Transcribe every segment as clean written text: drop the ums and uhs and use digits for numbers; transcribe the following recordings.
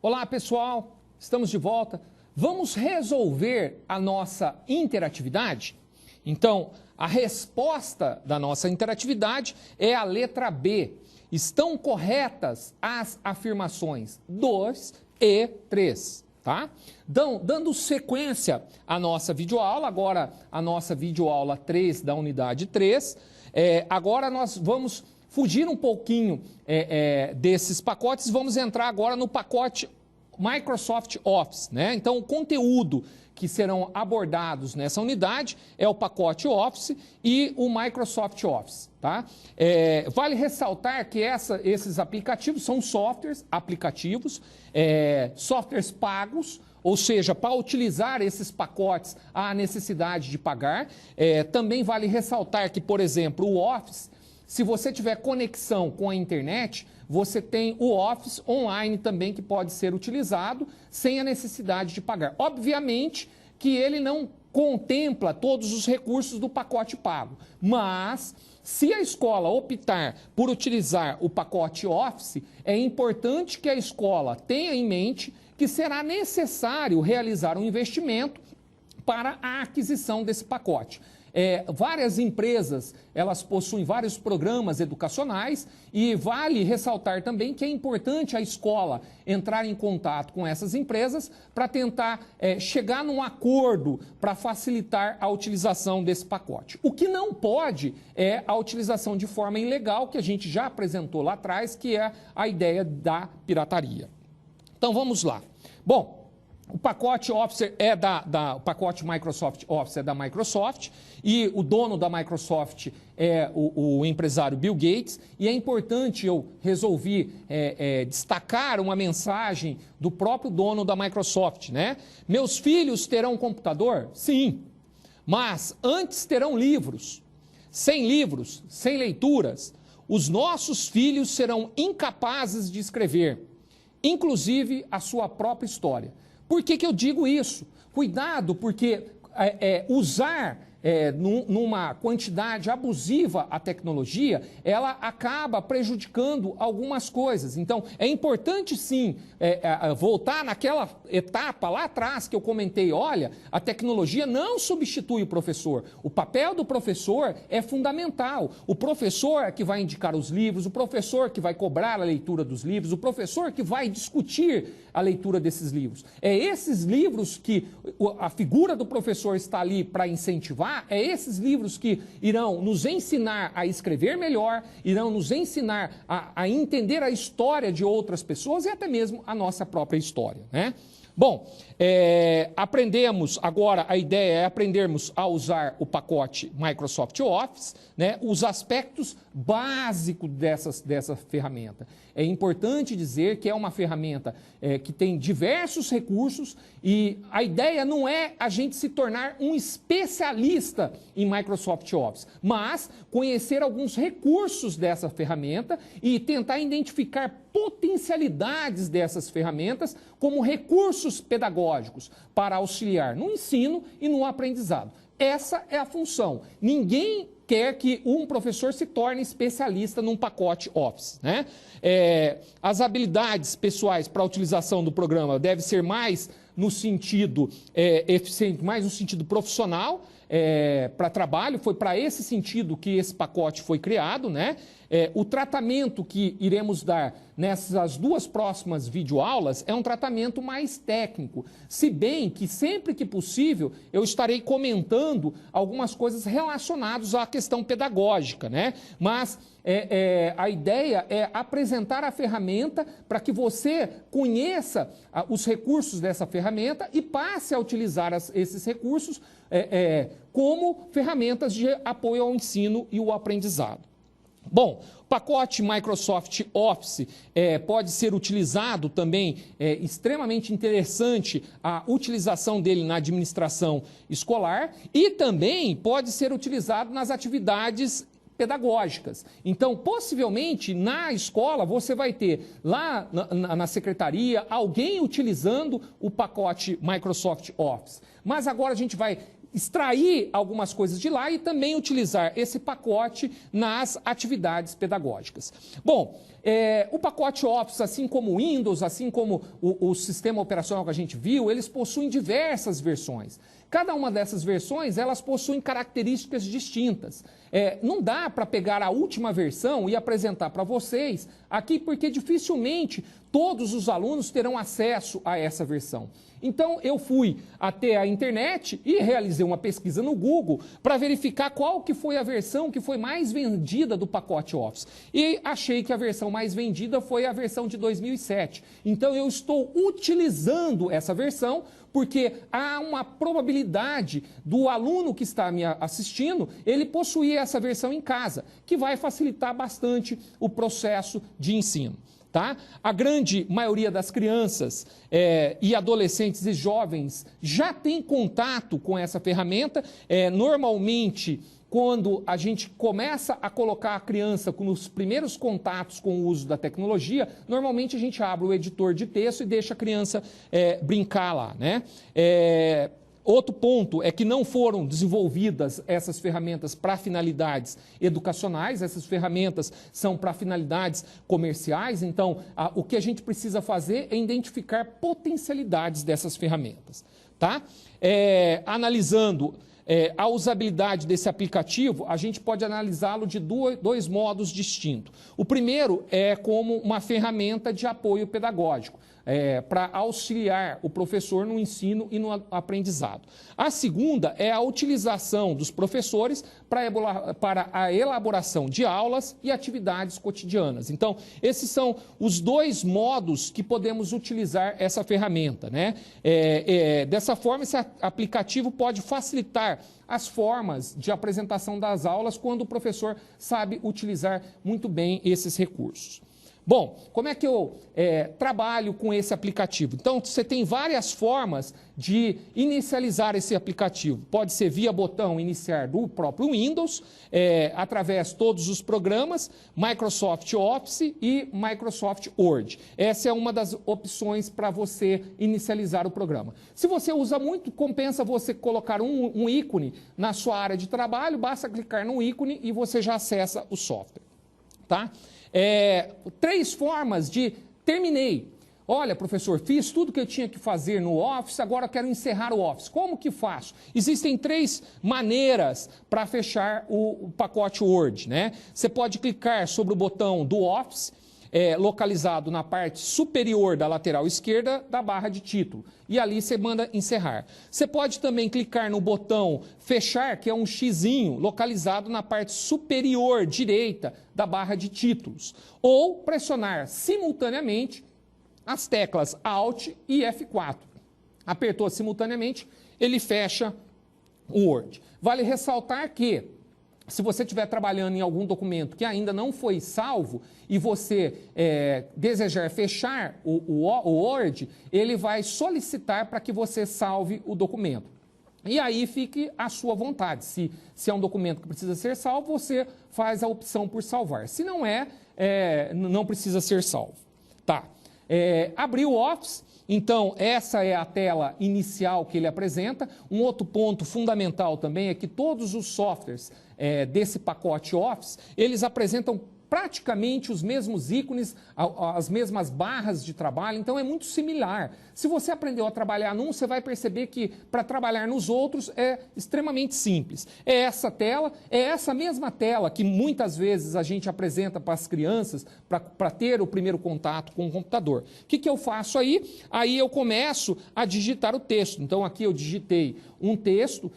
Olá, pessoal, estamos de volta. Vamos resolver a nossa interatividade? Então, a resposta da nossa interatividade é a letra B. Estão corretas as afirmações 2 e 3, tá? Então, dando sequência à nossa videoaula, agora a nossa videoaula 3 da unidade 3, agora nós vamos fugir um pouquinho desses pacotes, vamos entrar agora no pacote Microsoft Office, né? Então, o conteúdo que serão abordados nessa unidade é o pacote Office e o Microsoft Office, tá? Vale ressaltar que esses aplicativos são softwares, aplicativos, softwares pagos, ou seja, para utilizar esses pacotes há necessidade de pagar. Também vale ressaltar que, por exemplo, o Office, se você tiver conexão com a internet, você tem o Office online também que pode ser utilizado sem a necessidade de pagar. Obviamente que ele não contempla todos os recursos do pacote pago, mas se a escola optar por utilizar o pacote Office, é importante que a escola tenha em mente que será necessário realizar um investimento para a aquisição desse pacote. Várias empresas, elas possuem vários programas educacionais e vale ressaltar também que é importante a escola entrar em contato com essas empresas para tentar chegar num acordo para facilitar a utilização desse pacote. O que não pode é a utilização de forma ilegal, que a gente já apresentou lá atrás, que é a ideia da pirataria. Então vamos lá. Bom, o pacote Office o pacote Microsoft Office é da Microsoft e o dono da Microsoft é o empresário Bill Gates. E é importante, eu resolvi destacar uma mensagem do próprio dono da Microsoft, né? Meus filhos terão computador? Sim, mas antes terão livros. Sem livros, sem leituras, os nossos filhos serão incapazes de escrever, inclusive a sua própria história. Por que eu digo isso? Cuidado, porque usar numa quantidade abusiva a tecnologia, ela acaba prejudicando algumas coisas. Então, é importante sim voltar naquela etapa lá atrás que eu comentei, olha, a tecnologia não substitui o professor. O papel do professor é fundamental. O professor é que vai indicar os livros, o professor que vai cobrar a leitura dos livros, o professor que vai discutir a leitura desses livros. É esses livros que a figura do professor está ali para incentivar. É esses livros que irão nos ensinar a escrever melhor, irão nos ensinar a entender a história de outras pessoas e até mesmo a nossa própria história, né? Bom, aprendemos agora, a ideia é aprendermos a usar o pacote Microsoft Office, né, os aspectos básicos dessa ferramenta. É importante dizer que é uma ferramenta que tem diversos recursos e a ideia não é a gente se tornar um especialista em Microsoft Office, mas conhecer alguns recursos dessa ferramenta e tentar identificar potencialidades dessas ferramentas como recursos pedagógicos para auxiliar no ensino e no aprendizado. Essa é a função. Ninguém quer que um professor se torne especialista num pacote Office, né? As habilidades pessoais para a utilização do programa devem ser mais no sentido eficiente, mais no sentido profissional, para trabalho. Foi para esse sentido que esse pacote foi criado, né? O tratamento que iremos dar nessas duas próximas videoaulas é um tratamento mais técnico, se bem que sempre que possível eu estarei comentando algumas coisas relacionadas à questão pedagógica, né? Mas a ideia é apresentar a ferramenta para que você conheça os recursos dessa ferramenta e passe a utilizar esses recursos como ferramentas de apoio ao ensino e o aprendizado. Bom, o pacote Microsoft Office pode ser utilizado também, extremamente interessante a utilização dele na administração escolar e também pode ser utilizado nas atividades pedagógicas. Então, possivelmente, na escola, você vai ter lá na secretaria alguém utilizando o pacote Microsoft Office. Mas agora a gente vai extrair algumas coisas de lá e também utilizar esse pacote nas atividades pedagógicas. Bom, o pacote Office, assim como o Windows, assim como o sistema operacional que a gente viu, eles possuem diversas versões. Cada uma dessas versões, elas possuem características distintas. Não dá para pegar a última versão e apresentar para vocês aqui, porque dificilmente todos os alunos terão acesso a essa versão. Então, eu fui até a internet e realizei uma pesquisa no Google para verificar qual que foi a versão que foi mais vendida do pacote Office. E achei que a versão mais vendida foi a versão de 2007. Então, eu estou utilizando essa versão porque há uma probabilidade do aluno que está me assistindo, ele possuir essa versão em casa, que vai facilitar bastante o processo de ensino. Tá? A grande maioria das crianças e adolescentes e jovens já tem contato com essa ferramenta. Normalmente, quando a gente começa a colocar a criança nos primeiros contatos com o uso da tecnologia, normalmente a gente abre o editor de texto e deixa a criança brincar lá, né? Outro ponto é que não foram desenvolvidas essas ferramentas para finalidades educacionais, essas ferramentas são para finalidades comerciais, então o que a gente precisa fazer é identificar potencialidades dessas ferramentas. Tá? Analisando a usabilidade desse aplicativo, a gente pode analisá-lo de dois modos distintos. O primeiro é como uma ferramenta de apoio pedagógico. Para auxiliar o professor no ensino e no aprendizado. A segunda é a utilização dos professores para a elaboração de aulas e atividades cotidianas. Então, esses são os dois modos que podemos utilizar essa ferramenta, né? Dessa forma, esse aplicativo pode facilitar as formas de apresentação das aulas quando o professor sabe utilizar muito bem esses recursos. Bom, como é que eu trabalho com esse aplicativo? Então, você tem várias formas de inicializar esse aplicativo. Pode ser via botão iniciar do próprio Windows, através de todos os programas, Microsoft Office e Microsoft Word. Essa é uma das opções para você inicializar o programa. Se você usa muito, compensa você colocar um ícone na sua área de trabalho, basta clicar no ícone e você já acessa o software. Tá? 3 formas de terminei. Olha, professor, fiz tudo que eu tinha que fazer no Office, agora quero encerrar o Office. Como que faço? Existem 3 maneiras para fechar o pacote Word, né? Você pode clicar sobre o botão do Office, localizado na parte superior da lateral esquerda da barra de título. E ali você manda encerrar. Você pode também clicar no botão fechar, que é um xizinho, localizado na parte superior direita da barra de títulos. Ou pressionar simultaneamente as teclas Alt e F4. Apertou simultaneamente, ele fecha o Word. Vale ressaltar que se você estiver trabalhando em algum documento que ainda não foi salvo e você desejar fechar o Word, ele vai solicitar para que você salve o documento. E aí fique à sua vontade. Se é um documento que precisa ser salvo, você faz a opção por salvar. Se não não precisa ser salvo. Tá. Abriu o Office. Então, essa é a tela inicial que ele apresenta. Um outro ponto fundamental também é que todos os softwares desse pacote Office, eles apresentam praticamente os mesmos ícones, as mesmas barras de trabalho, então é muito similar. Se você aprendeu a trabalhar num, você vai perceber que para trabalhar nos outros é extremamente simples. É essa tela, é essa mesma tela que muitas vezes a gente apresenta para as crianças para ter o primeiro contato com o computador. O que eu faço aí? Aí eu começo a digitar o texto. Então aqui eu digitei um texto,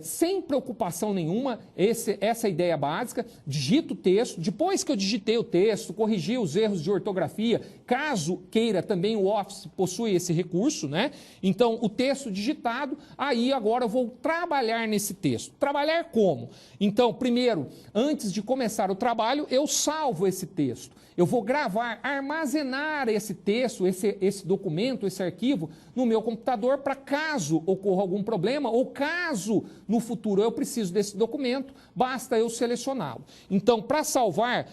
sem preocupação nenhuma, essa é a ideia básica, digito o texto, depois que eu digitei o texto, corrigi os erros de ortografia, caso queira também o Office possui esse recurso, né? Então o texto digitado, aí agora eu vou trabalhar nesse texto. Trabalhar como? Então, primeiro, antes de começar o trabalho, eu salvo esse texto. Eu vou gravar, armazenar esse texto, esse documento, esse arquivo no meu computador para caso ocorra algum problema ou caso no futuro eu preciso desse documento, basta eu selecioná-lo. Então, para salvar,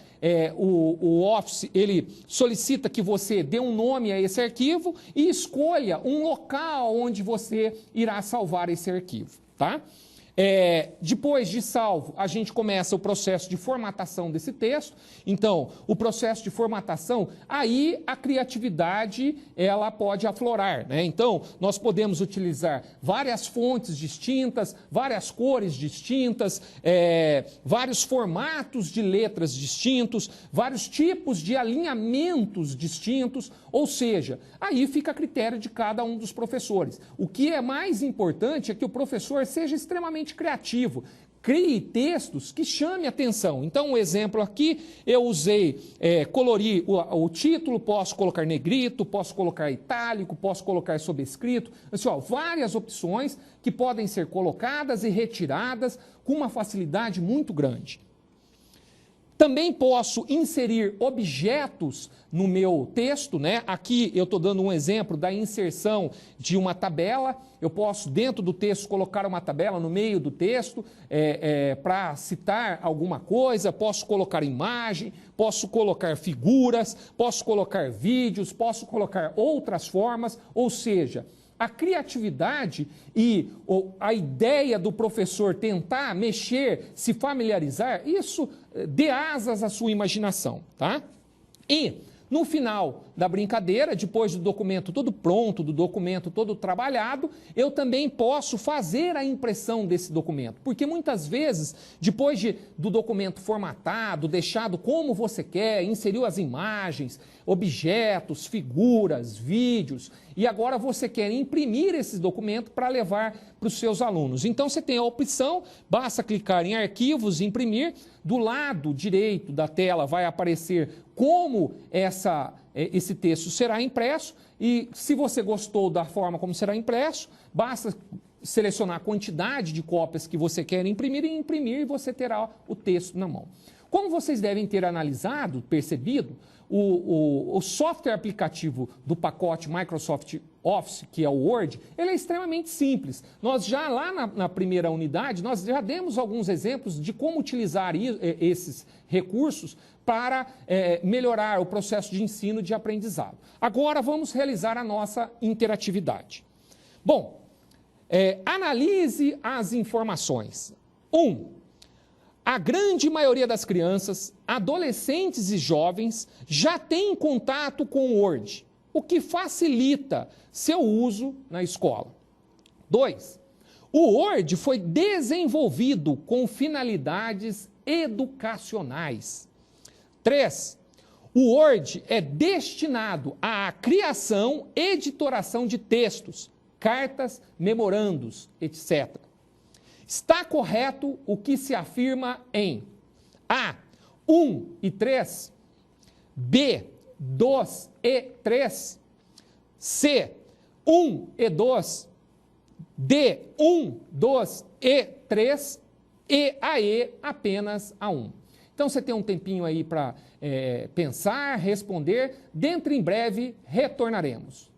o Office, ele solicita que você dê um nome a esse arquivo e escolha um local onde você irá salvar esse arquivo, tá? Depois de salvo, a gente começa o processo de formatação desse texto. Então, o processo de formatação, aí a criatividade ela pode aflorar, né? Então, nós podemos utilizar várias fontes distintas, várias cores distintas, vários formatos de letras distintos, vários tipos de alinhamentos distintos, ou seja, aí fica a critério de cada um dos professores. O que é mais importante é que o professor seja extremamente criativo, crie textos que chamem atenção. Então, um exemplo aqui, eu usei colorir o título, posso colocar negrito, posso colocar itálico, posso colocar sobrescrito. Assim, várias opções que podem ser colocadas e retiradas com uma facilidade muito grande. Também posso inserir objetos no meu texto, né? Aqui eu estou dando um exemplo da inserção de uma tabela. Eu posso, dentro do texto, colocar uma tabela no meio do texto para citar alguma coisa. Posso colocar imagem, posso colocar figuras, posso colocar vídeos, posso colocar outras formas, ou seja, a criatividade e a ideia do professor tentar mexer, se familiarizar, isso dê asas à sua imaginação, tá? E no final da brincadeira, depois do documento todo pronto, do documento todo trabalhado, eu também posso fazer a impressão desse documento. Porque muitas vezes, depois do documento formatado, deixado como você quer, inseriu as imagens, objetos, figuras, vídeos, e agora você quer imprimir esse documento para levar para os seus alunos. Então você tem a opção, basta clicar em arquivos e imprimir. Do lado direito da tela vai aparecer como esse texto será impresso, e se você gostou da forma como será impresso, basta selecionar a quantidade de cópias que você quer imprimir e você terá o texto na mão. Como vocês devem ter analisado, percebido, o software aplicativo do pacote Microsoft Office, que é o Word, ele é extremamente simples. Nós já lá na primeira unidade, nós já demos alguns exemplos de como utilizar esses recursos para melhorar o processo de ensino e de aprendizado. Agora vamos realizar a nossa interatividade. Bom, analise as informações. 1. A grande maioria das crianças, adolescentes e jovens já tem contato com o Word, o que facilita seu uso na escola. 2. O Word foi desenvolvido com finalidades educacionais. 3. O Word é destinado à criação e editoração de textos, cartas, memorandos, etc. Está correto o que se afirma em A, 1 e 3, B, 2 e 3, C, 1 e 2, D, 1, 2 e 3 e a E apenas a 1. Então você tem um tempinho aí para pensar, responder. Dentro em breve retornaremos.